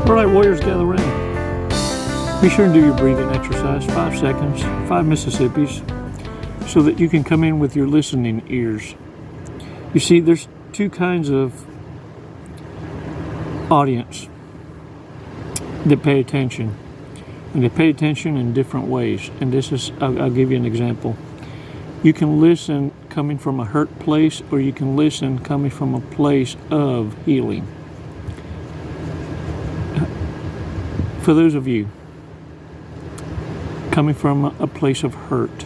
All right, warriors, gather around. Be sure and do your breathing exercise, 5 seconds, 5 Mississippis, so that you can come in with your listening ears. You see, there's two kinds of audience that pay attention. And they pay attention in different ways. And this is, I'll give you an example. You can listen coming from a hurt place, or you can listen coming from a place of healing. For those of you coming from a place of hurt,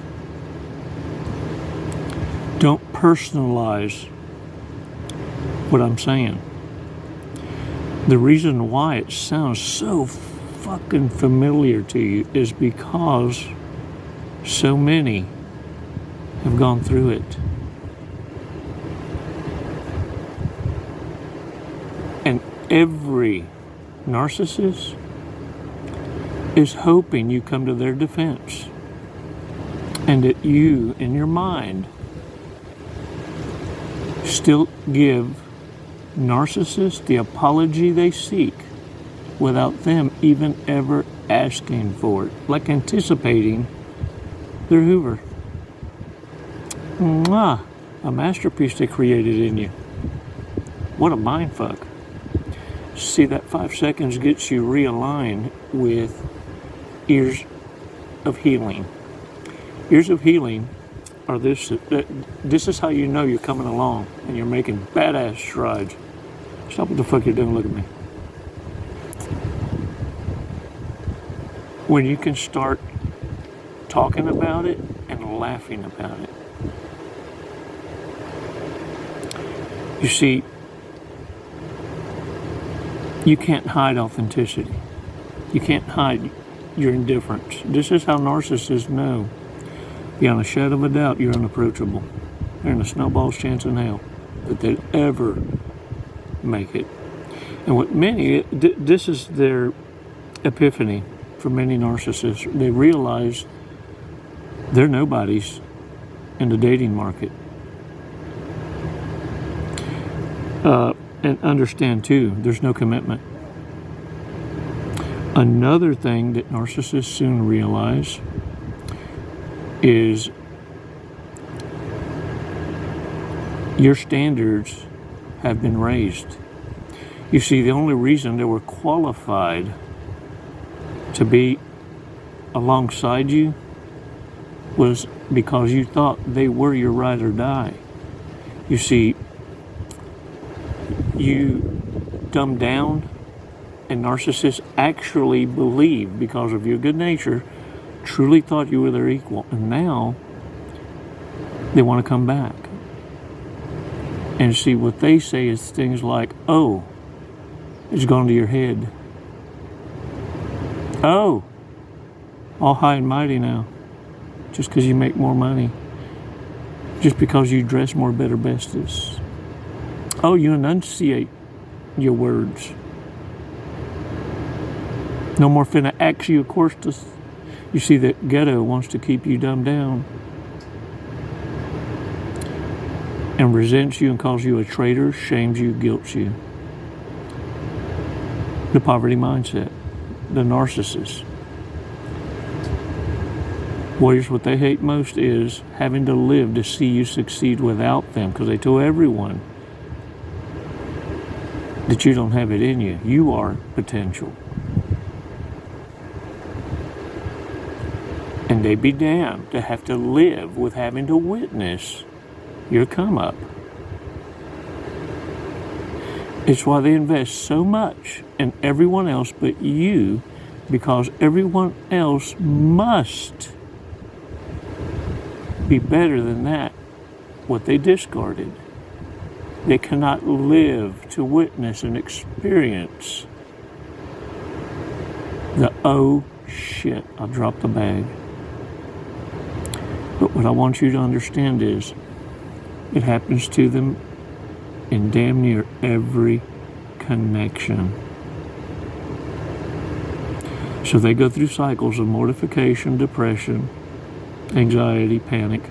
don't personalize what I'm saying. The reason why it sounds so fucking familiar to you is because so many have gone through it. And every narcissist is hoping you come to their defense, and that you, in your mind, still give narcissists the apology they seek without them even ever asking for it, like anticipating their Hoover. Mwah! A masterpiece they created in you. What a mindfuck. See, that 5 seconds gets you realigned with ears of healing. Ears of healing are this is how you know you're coming along and you're making badass strides. Stop what the fuck you're doing, look at me. When you can start talking about it and laughing about it. You see, you can't hide authenticity. You can't hide your indifference. This is how narcissists know. Beyond a shadow of a doubt, you're unapproachable. There ain't a snowball's chance in hell that they'd ever make it. And what many, this is their epiphany for many narcissists. They realize they're nobodies in the dating market. And understand too, there's no commitment. Another thing that narcissists soon realize is your standards have been raised. You see, the only reason they were qualified to be alongside you was because you thought they were your ride or die. You see, you dumb down, and narcissists actually believe, because of your good nature, truly thought you were their equal. And now they want to come back. And see, what they say is things like, oh, it's gone to your head. Oh, all high and mighty now, just because you make more money, just because you dress more better besties. Oh, you enunciate your words. No more finna ask you a question. You see, that ghetto wants to keep you dumbed down and resents you and calls you a traitor, shames you, guilts you. The poverty mindset, the narcissist. Warriors, what they hate most is having to live to see you succeed without them, because they tell everyone that you don't have it in you. You are potential. And they be damned to have to live with having to witness your come up. It's why they invest so much in everyone else but you, because everyone else must be better than that, what they discarded. They cannot live to witness and experience the oh shit, I dropped the bag. But what I want you to understand is it happens to them in damn near every connection. So they go through cycles of mortification, depression, anxiety, panic.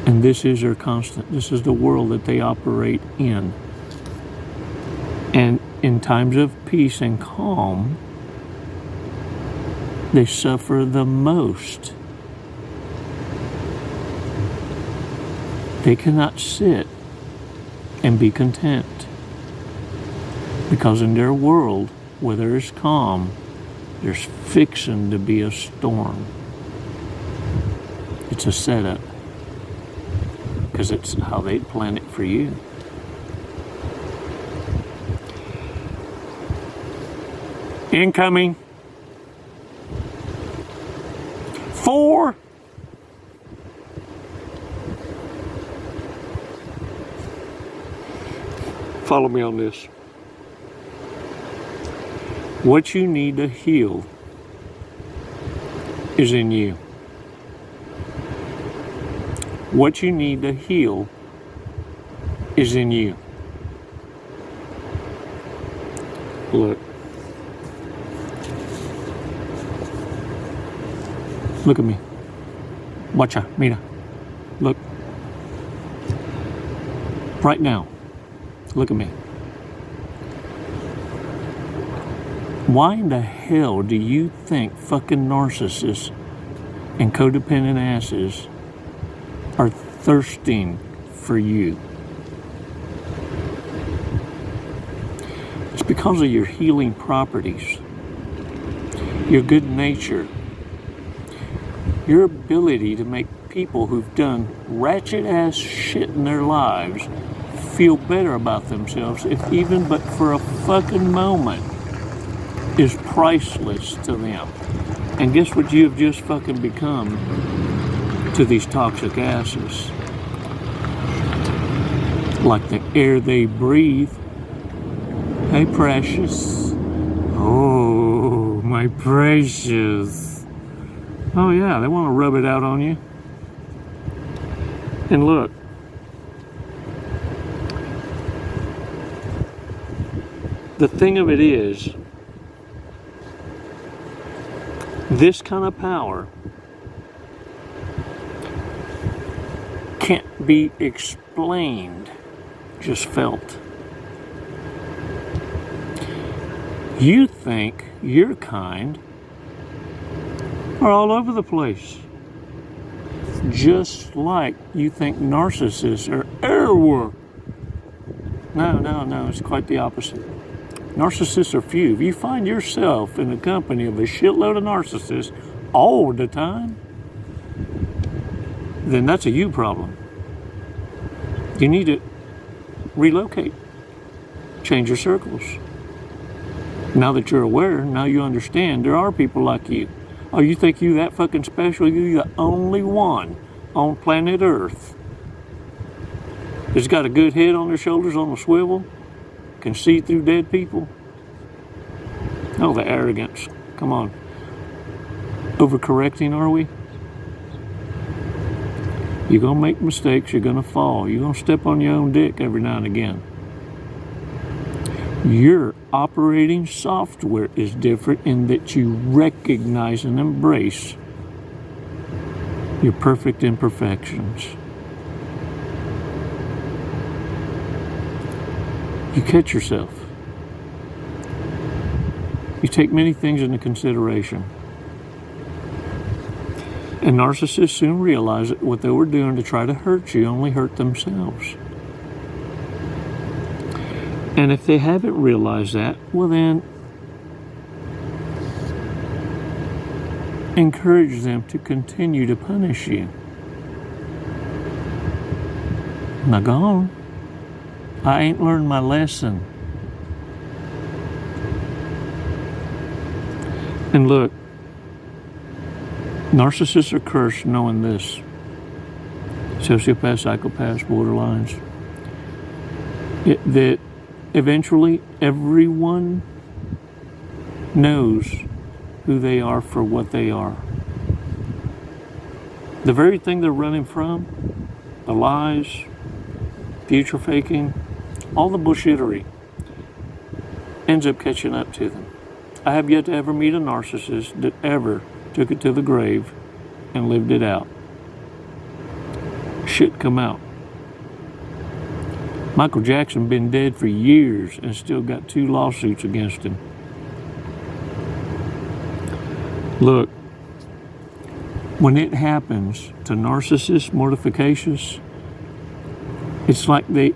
And this is their constant. This is the world that they operate in. And in times of peace and calm, they suffer the most. They cannot sit and be content, because in their world where there is calm, there's fixing to be a storm. It's a setup, because it's how they plan it for you. Incoming. 4. Follow me on this. What you need to heal is in you. What you need to heal is in you. Look. Look at me. Watcha, mira. Look. Right now. Look at me. Why in the hell do you think fucking narcissists and codependent asses are thirsting for you? It's because of your healing properties, your good nature, your ability to make people who've done ratchet ass shit in their lives feel better about themselves, if even but for a fucking moment, is priceless to them. And guess what you have just fucking become to these toxic asses? Like the air they breathe. Hey, precious. Oh, my precious. Oh, yeah, they want to rub it out on you. And look. The thing of it is, this kind of power can't be explained, just felt. You think your kind are all over the place. Just like you think narcissists are everywhere. No, it's quite the opposite. Narcissists are few. If you find yourself in the company of a shitload of narcissists all the time, then that's a you problem. You need to relocate, change your circles. Now that you're aware, now you understand there are people like you. Oh, you think you that fucking special? You're the only one on planet Earth that's got a good head on their shoulders on a swivel, can see through dead people? Oh, the arrogance. Come on. Overcorrecting, are we? You're going to make mistakes. You're going to fall. You're going to step on your own dick every now and again. Your operating software is different in that you recognize and embrace your perfect imperfections. You catch yourself. You take many things into consideration. And narcissists soon realize that what they were doing to try to hurt you only hurt themselves. And if they haven't realized that, well then, encourage them to continue to punish you. Now go on. I ain't learned my lesson. And look, narcissists are cursed knowing this. Sociopaths, psychopaths, borderlines. That eventually everyone knows who they are for what they are. The very thing they're running from, the lies, future faking, all the bullshittery, ends up catching up to them. I have yet to ever meet a narcissist that ever took it to the grave and lived it out. Shit come out. Michael Jackson been dead for years and still got 2 lawsuits against him. Look, when it happens to narcissists, mortifications, it's like the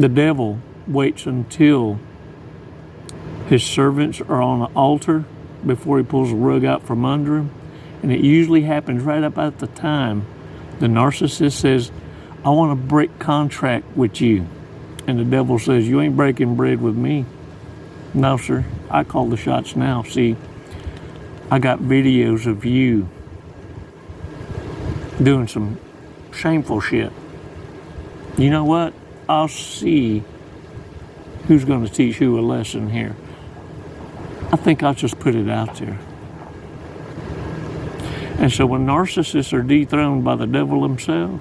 devil waits until his servants are on the altar before he pulls the rug out from under him. And it usually happens right about the time the narcissist says, I want to break contract with you. And the devil says, you ain't breaking bread with me. No, sir. I call the shots now. See, I got videos of you doing some shameful shit. You know what? I'll see who's going to teach who a lesson here. I think I'll just put it out there. And so when narcissists are dethroned by the devil himself,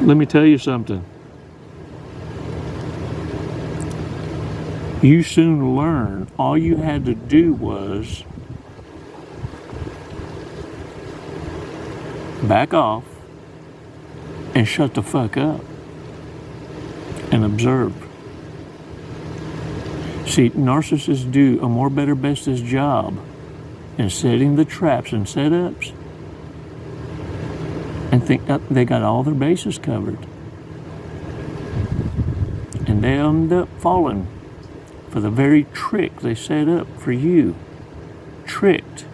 let me tell you something. You soon learn all you had to do was back off and shut the fuck up and observe. See, narcissists do a more better bestest job in setting the traps and setups and think that they got all their bases covered. And they end up falling for the very trick they set up for you. Tricked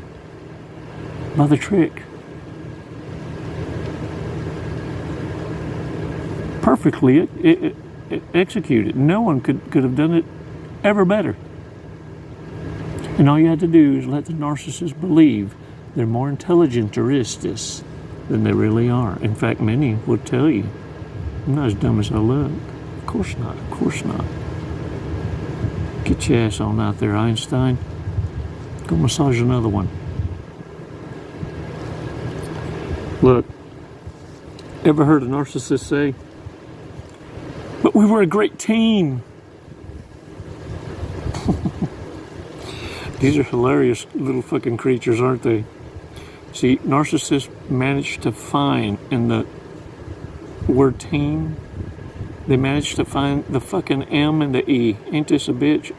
by the trick. Perfectly executed. No one could have done it ever better. And all you had to do is let the narcissist believe they're more intelligent-ists than they really are. In fact, many would tell you, I'm not as dumb as I look. Of course not, of course not. Get your ass on out there, Einstein. Go massage another one. Look, ever heard a narcissist say, but we were a great team? These are hilarious little fucking creatures, aren't they? See, narcissists manage to find in the word team, they manage to find the fucking M and the E. Ain't this a bitch?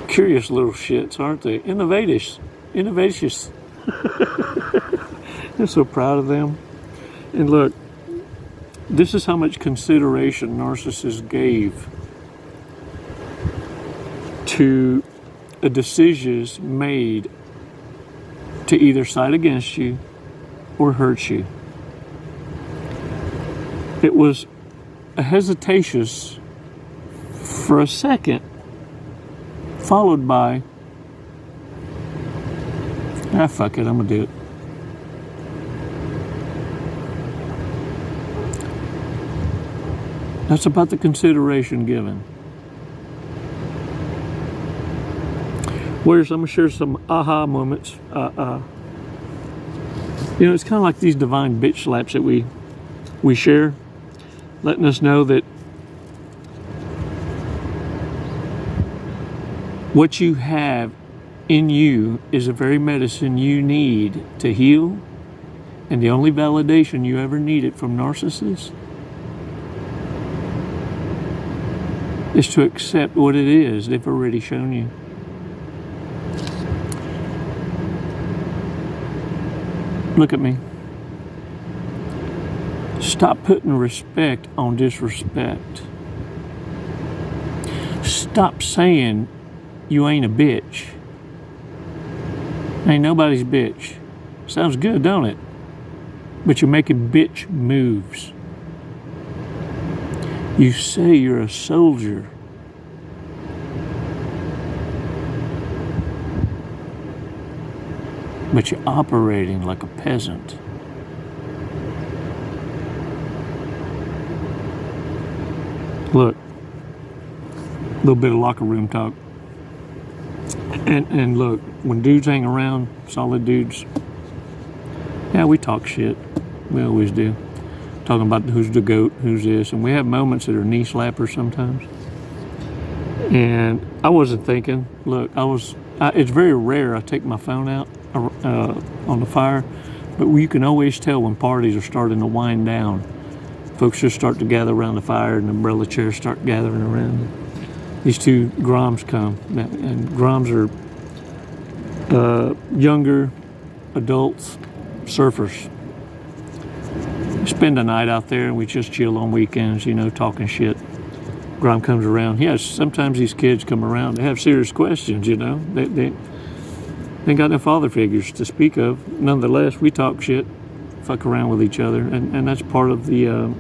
Curious little shits, aren't they? Innovative. Innovations. I'm so proud of them. And look, this is how much consideration narcissists gave to the decisions made to either side against you or hurt you. It was a hesitation for a second, followed by, fuck it, I'm gonna do it. That's about the consideration given. Whereas I'm going to share some aha moments. You know, it's kind of like these divine bitch slaps that we share, letting us know that what you have in you is the very medicine you need to heal, and the only validation you ever needed from narcissists is to accept what it is they've already shown you. Look at me. Stop putting respect on disrespect. Stop saying you ain't a bitch. Ain't nobody's bitch. Sounds good, don't it? But you're making bitch moves. You say you're a soldier. But you're operating like a peasant. Look, a little bit of locker room talk. And look, when dudes hang around, solid dudes, yeah, we talk shit. We always do. Talking about who's the goat, who's this. And we have moments that are knee slappers sometimes. And I wasn't thinking, look, it's very rare I take my phone out on the fire But you can always tell when parties are starting to wind down. Folks just start to gather around the fire and umbrella chairs start gathering around. These two Groms come, and Groms are younger adults, surfers. Spend a night out there and we just chill on weekends, talking shit. Grom comes around. Yes, sometimes these kids come around, they have serious questions, They ain't got no father figures to speak of. Nonetheless, we talk shit, fuck around with each other, and that's part of the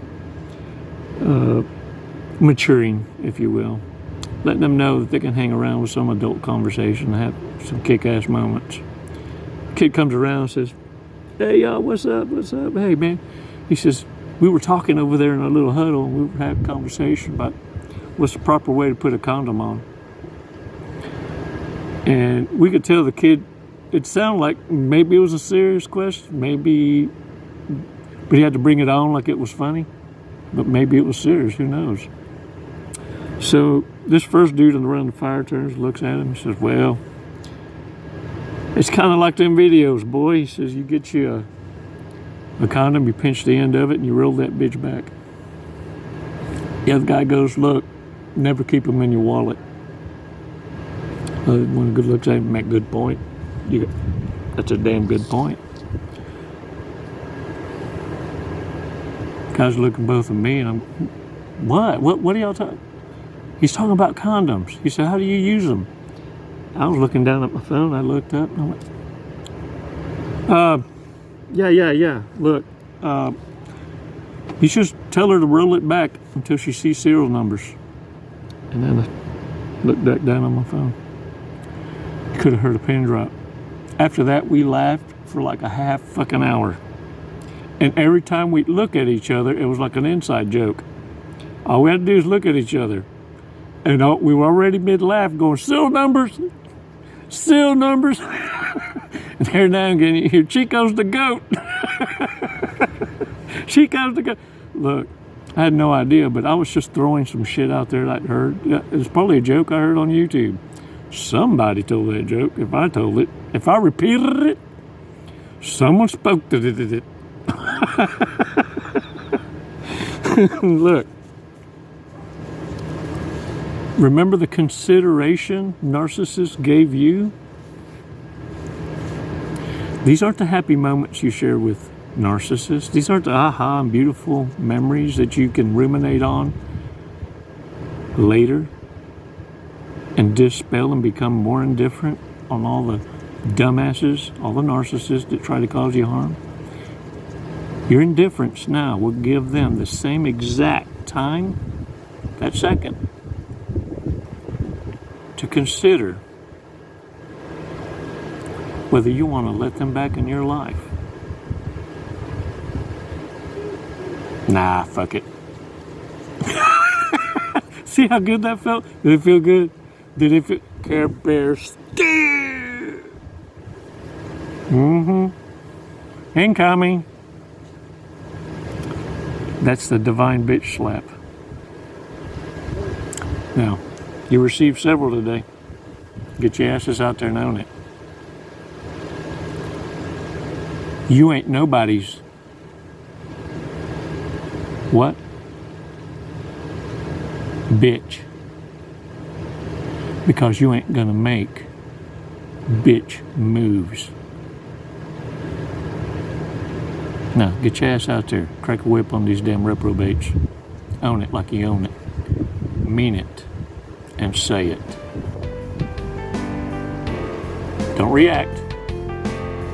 maturing, if you will. Letting them know that they can hang around with some adult conversation and have some kick-ass moments. Kid comes around and says, "Hey, y'all, what's up? Hey, man." He says, "We were talking over there in a little huddle, and we were having a conversation about what's the proper way to put a condom on." And we could tell the kid, it sounded like maybe it was a serious question, but he had to bring it on like it was funny. But maybe it was serious, who knows? So this first dude around the fire turns, looks at him, and says, "Well, it's kind of like them videos, boy." He says, "You get you a condom, you pinch the end of it, and you roll that bitch back." The other guy goes, "Look, never keep them in your wallet." One good looks at him, make good point. That's a damn good point. Guys looking both at me, and I'm, what are y'all talking? He's talking about condoms. He said, "How do you use them?" I was looking down at my phone. I looked up, and I went, yeah. Look, you just tell her to roll it back until she sees serial numbers." And then I looked back down on my phone. You could have heard a pin drop. After that, we laughed for like a half fucking hour. And every time we look at each other, it was like an inside joke. All we had to do is look at each other. And we were already mid-laugh going, "Still numbers. And here now again, you hear, "Chico's the goat." Chico's the goat. Look, I had no idea, but I was just throwing some shit out there that I heard. It was probably a joke I heard on YouTube. Somebody told that joke. If I told it, if I repeated it, someone spoke to it. Look. Remember the consideration narcissists gave you? These aren't the happy moments you share with narcissists. These aren't the aha and beautiful memories that you can ruminate on later and dispel and become more indifferent on all the dumbasses, all the narcissists that try to cause you harm. Your indifference now will give them the same exact time, that second, to consider whether you want to let them back in your life. Nah, fuck it. See how good that felt? Did it feel good? Did it feel? Care Bear stare. Incoming. That's the divine bitch slap. Now, you received several today. Get your asses out there and own it. You ain't nobody's what? Bitch. Because you ain't gonna make bitch moves. Now, get your ass out there. Crack a whip on these damn reprobates. Own it like you own it. Mean it. And say it. Don't react.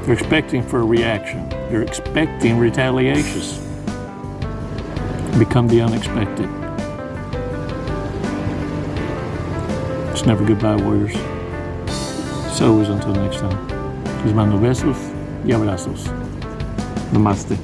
They're expecting for a reaction. They're expecting retaliations. Become the unexpected. It's never goodbye, warriors. So always until next time. Les mando besos y abrazos. Namaste.